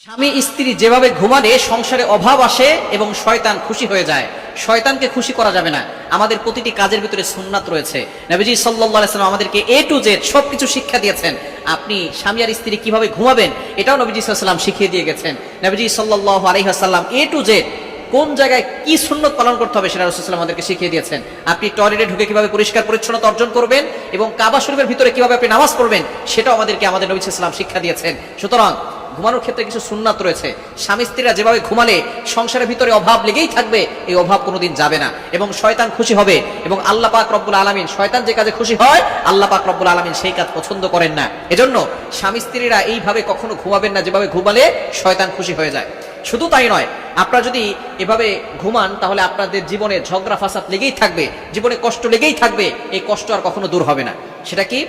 স্বামী স্ত্রী যেভাবে ঘুমালে সংসারে অভাব আসে এবং শয়তান খুশি হয়ে যায়, শয়তানকে খুশি করা যাবে না। আমাদের প্রতিটি কাজের ভিতরে সুন্নাত রয়েছে। নবীজি সাল্লাল্লাহু আলাইহি ওয়াসাল্লাম আমাদেরকে এ টু জেড সবকিছু শিক্ষা দিয়েছেন। আপনি স্বামী আর স্ত্রী কিভাবে ঘুমাবেন এটাও নবীজি সাল্লাল্লাহু আলাইহি ওয়াসাল্লাম শিখিয়ে দিয়ে গেছেন। নবীজি সাল্লাল্লাহু আলাইহি ওয়াসাল্লাম এ টু জেড কোন জায়গায় কি সুন্নত পালন করতে হবে সেটা রাসূলুল্লাহ সাল্লাল্লাহু আলাইহি ওয়াসাল্লাম আমাদেরকে শিখিয়ে দিয়েছেন। আপনি টয়লেটে ঢুকে কিভাবে পরিষ্কার পরিচ্ছন্নতা অর্জন করবেন এবং কাবা শরীফের ভিতরে কিভাবে আপনি নামাজ পড়বেন সেটাও আমাদেরকে আমাদের নবী সাল্লাল্লাহু আলাইহি ওয়াসাল্লাম শিক্ষা দিয়েছেন। সুতরাং ঘুমানোর ক্ষেত্রে কিছু সুন্নাত রয়েছে। স্বামী স্ত্রীরা যেভাবে ঘুমালে সংসারের ভিতরে অভাব লেগেই থাকবে, এই অভাব কোনোদিন যাবে না এবং শয়তান খুশি হবে। এবং আল্লাহ পাক রব্বুল আলামিন, শয়তান যে কাজে খুশি হয় আল্লাহ পাক রব্বুল আলামিন সেই কাজ পছন্দ করেন না। এজন্য স্বামী স্ত্রীরা এইভাবে কখনো ঘুমাবেন না যেভাবে ঘুমালে শয়তান খুশি হয়ে যায়। শুধু তাই নয়, আপনারা যদি এভাবে ঘুমান তাহলে আপনাদের জীবনে ঝগড়া ফাসাদ লেগেই থাকবে, জীবনে কষ্ট লেগেই থাকবে। এই কষ্ট আর কখনো দূর হবে না। সেটা কি?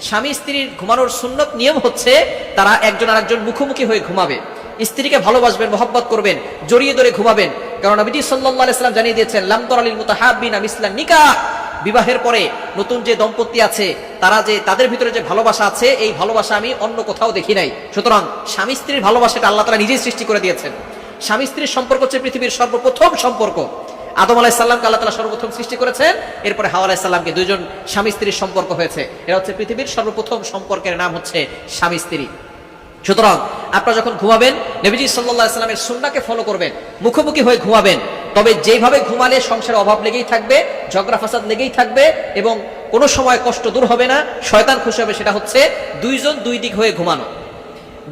স্বামী স্ত্রীর ঘুমানোর সুন্নত নিয়ম হচ্ছে তারা একজন আরেকজন মুখোমুখি হয়ে ঘুমাবে। স্ত্রীকে ভালোবাসবেন, মহব্বত করবেন, জড়িয়ে ধরে ঘুমাবেন। কারণ নবী সাল্লাল্লাহু আলাইহি ওয়াসাল্লাম জানিয়ে দিয়েছেন, লাম তারালিল মুতাহাব্বিনা মিসলান নিকাহ। বিবাহের পরে নতুন যে দম্পতি আছে তারা যে তাদের ভিতরে যে ভালোবাসা আছে, এই ভালোবাসা আমি অন্য কোথাও দেখি নাই। সুতরাং স্বামী স্ত্রীর ভালোবাসাটা আল্লাহ তাআলা নিজেই সৃষ্টি করে দিয়েছেন। স্বামী স্ত্রীর সম্পর্ক হচ্ছে পৃথিবীর সর্বপ্রথম সম্পর্ক। আদম আলাইহিস সালামকে আল্লাহ তাআলা সর্বপ্রথম সৃষ্টি করেছেন, এরপরে হাওয়া আলাইহিস সালামকে, দুইজন স্বামী স্ত্রীর সম্পর্ক হয়েছে। এরা হচ্ছে পৃথিবীর সর্বপ্রথম সম্পর্কের নাম হচ্ছে স্বামী স্ত্রী। সুতরাং আপনারা যখন ঘুমাবেন নবীজি সাল্লাল্লাহু আলাইহি ওয়াসাল্লামের সুন্নাহকে ফলো করবেন, মুখোমুখি হয়ে ঘুমাবেন। তবে যেভাবে ঘুমালে সংসারে অভাব লেগেই থাকবে, ঝগড়া ফাসাদ লেগেই থাকবে এবং কোনো সময় কষ্ট দূর হবে না, শয়তান খুশি হবে, সেটা হচ্ছে দুইজন দুই দিক হয়ে ঘুমানো।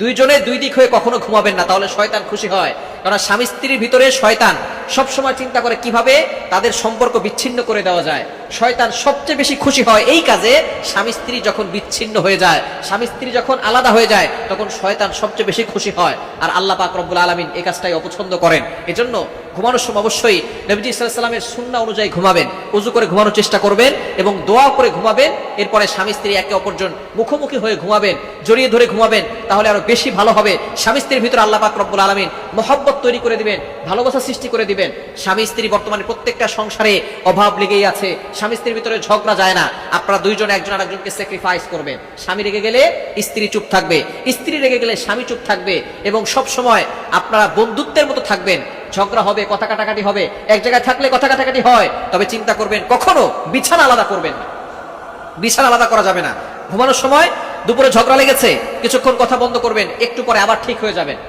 দুইজনে দুই দিক হয়ে কখনো ঘুমাবেন না, তাহলে শয়তান খুশি হয়। কারণ স্বামী স্ত্রীর ভিতরে শয়তান সবসময় চিন্তা করে কিভাবে তাদের সম্পর্ক বিচ্ছিন্ন করে দেওয়া যায়। শয়তান সবচেয়ে বেশি খুশি হয় এই কাজে, স্বামী স্ত্রী যখন বিচ্ছিন্ন হয়ে যায়, স্বামী স্ত্রী যখন আলাদা হয়ে যায়, তখন শয়তান সবচেয়ে বেশি খুশি হয়। আর আল্লাহ পাক রব্বুল আলামিন এই কাজটাই অপছন্দ করেন। এজন্য ঘুমানোর সময় অবশ্যই নবীজি সাল্লাল্লাহু আলাইহি ওয়াসাল্লামের সুন্নাহ অনুযায়ী ঘুমাবেন, ওযু করে ঘুমানোর চেষ্টা করবেন এবং দোয়া করে ঘুমাবেন। এরপরে স্বামী স্ত্রী একে অপরজন মুখোমুখি হয়ে ঘুমাবেন, জড়িয়ে ধরে ঘুমাবেন, তাহলে আরো বেশি ভালো হবে। স্বামী স্ত্রীর ভিতরে আল্লাহ পাক রব্বুল আলামিন মহব্বত তৈরি করে দিবেন, ভালোবাসা সৃষ্টি করে দিবেন। স্বামী স্ত্রী বর্তমানে প্রত্যেকটা সংসারে অভাব লেগেই আছে, স্বামী স্ত্রীর ভিতরে ঝগড়া যায় না। আপনারা দুইজন একজন আরেকজনকে স্যাক্রিফাইস করবেন। স্বামী রেগে গেলে স্ত্রী চুপ থাকবে, স্ত্রী রেগে গেলে স্বামী চুপ থাকবে এবং সব সময় আপনারা বন্ধুত্বের মতো থাকবেন। ঝগড়া হবে, কথা কাটাকাটি হবে, এক জায়গায় থাকলে কথা কাটাকাটি হয়, তবে চিন্তা করবেন কখনো বিছানা আলাদা করবেন না। বিছানা আলাদা করা যাবে না। ঘুমানোর সময় দুপুরে ঝগড়া লেগেছে, কিছুক্ষণ কথা বন্ধ করবেন, একটু পরে আবার ঠিক হয়ে যাবেন।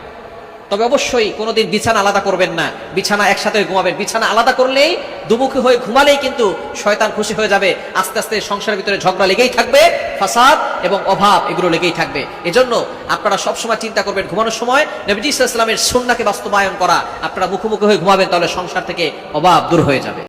তবে অবশ্যই কোনোদিন বিছানা আলাদা করবেন না, বিছানা একসাথে ঘুমাবেন। বিছানা আলাদা করলেই, দুমুখী হয়ে ঘুমালেই কিন্তু শয়তান খুশি হয়ে যাবে। আস্তে আস্তে সংসারের ভিতরে ঝগড়া লেগেই থাকবে, ফাসাদ এবং অভাব এগুলো লেগেই থাকবে। এজন্য আপনারা সবসময় চিন্তা করবেন ঘুমানোর সময় নবী সাল্লাল্লাহু আলাইহি ওয়াসাল্লামের সুন্নাহকে বাস্তবায়ন করা। আপনারা মুখোমুখি হয়ে ঘুমাবেন, তাহলে সংসার থেকে অভাব দূর হয়ে যাবে।